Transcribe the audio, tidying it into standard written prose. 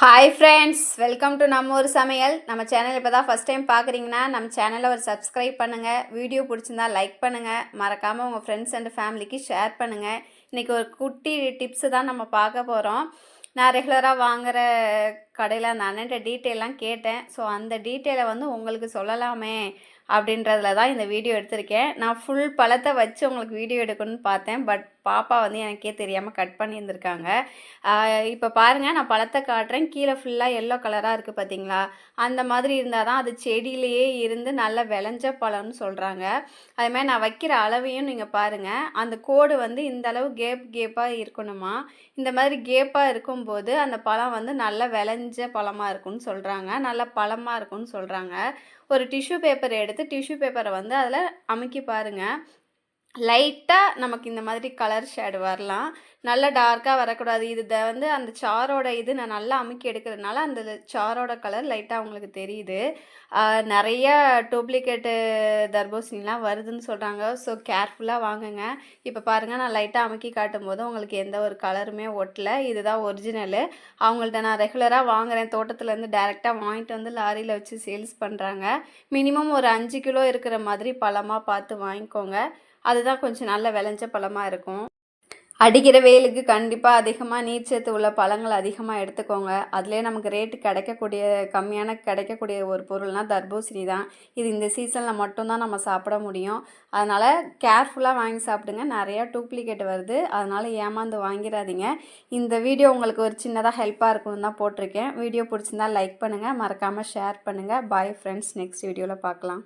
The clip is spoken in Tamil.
ஹாய் ஃப்ரெண்ட்ஸ், வெல்கம் டு நம்ம ஒரு சமையல். நம்ம சேனல் இப்போ தான் ஃபஸ்ட் டைம் பார்க்குறீங்கன்னா நம்ம சேனலை ஒரு சப்ஸ்கிரைப் பண்ணுங்கள். வீடியோ பிடிச்சிருந்தா லைக் பண்ணுங்கள். மறக்காமல் உங்கள் ஃப்ரெண்ட்ஸ் அண்ட் ஃபேமிலிக்கு ஷேர் பண்ணுங்கள். இன்றைக்கி ஒரு குட்டி டிப்ஸு தான் நம்ம பார்க்க போகிறோம். நான் ரெகுலராக வாங்குகிற கடையில் அந்த அண்ணன்ட்ட டீட்டெயிலாம் கேட்டேன். ஸோ அந்த டீட்டெயிலை வந்து உங்களுக்கு சொல்லலாமே அப்படின்றதுல தான் இந்த வீடியோ எடுத்திருக்கேன். நான் ஃபுல் பழத்தை வச்சு உங்களுக்கு வீடியோ எடுக்கணும்னு பார்த்தேன். பட் பாப்பா வந்து எனக்கே தெரியாமல் கட் பண்ணியிருந்திருக்காங்க. இப்போ பாருங்கள், நான் பழத்தை காட்டுறேன். கீழே ஃபுல்லாக எல்லோ கலராக இருக்குது பார்த்தீங்களா? அந்த மாதிரி இருந்தால் தான் அது செடியிலேயே இருந்து நல்லா விளைஞ்ச பழம்னு சொல்கிறாங்க. அதுமாதிரி நான் வைக்கிற அளவையும் நீங்கள் பாருங்கள். அந்த கோடு வந்து இந்த அளவு கேப்பாக இருக்கணுமா. இந்த மாதிரி கேப்பாக இருக்கும்போது அந்த பழம் வந்து நல்லா விளைஞ்ச பழமாக இருக்குன்னு சொல்கிறாங்க. நல்லா பழமாக இருக்குன்னு சொல்கிறாங்க. ஒரு டிஷ்யூ பேப்பர் எடுத்து டிஷ்யூ பேப்பரை வந்து அதில் அமுக்கி பாருங்கள். லைட்டாக நமக்கு இந்த மாதிரி கலர் ஷேடு வரலாம். நல்லா டார்க்காக வரக்கூடாது. இது வந்து அந்த சாரோட இது நான் நல்லா அமுக்கி எடுக்கிறதுனால அந்த சாரோட கலர் லைட்டாக உங்களுக்கு தெரியுது. நிறைய டூப்ளிகேட்டு தர்பூசணிலாம் வருதுன்னு சொல்கிறாங்க. ஸோ கேர்ஃபுல்லாக வாங்குங்க. இப்போ பாருங்கள், நான் லைட்டாக அமுக்கி காட்டும்போது உங்களுக்கு எந்த ஒரு கலருமே ஒட்டலை. இதுதான் ஒரிஜினலு. அவங்கள்ட்ட நான் ரெகுலராக வாங்குகிறேன். தோட்டத்துலேருந்து டைரெக்டாக வாங்கிட்டு வந்து லாரியில் வச்சு சேல்ஸ் பண்ணுறாங்க. மினிமம் ஒரு 5 கிலோ இருக்கிற மாதிரி பழமாக பார்த்து வாங்கிக்கோங்க. அதுதான் கொஞ்சம் நல்ல விளைஞ்ச பழமாக இருக்கும். அடிக்கிற வெயிலுக்கு கண்டிப்பாக அதிகமாக நீர்ச்சத்து உள்ள பழங்கள் அதிகமாக எடுத்துக்கோங்க. அதிலே நமக்கு ரேட்டு கம்மியான கிடைக்கக்கூடிய ஒரு பொருள்னால் தர்பூசணி தான். இது இந்த சீசனில் மட்டும்தான் நம்ம சாப்பிட முடியும். அதனால் கேர்ஃபுல்லாக வாங்கி சாப்பிடுங்க. நிறையா டூப்ளிகேட் வருது. அதனால் ஏமாந்து வாங்கிடாதீங்க. இந்த வீடியோ உங்களுக்கு ஒரு சின்னதாக ஹெல்ப்பாக இருக்கும்னு தான் போட்டிருக்கேன். வீடியோ பிடிச்சிருந்தா லைக் பண்ணுங்கள். மறக்காமல் ஷேர் பண்ணுங்கள். பாய் ஃப்ரெண்ட்ஸ், நெக்ஸ்ட் வீடியோவில் பார்க்கலாம்.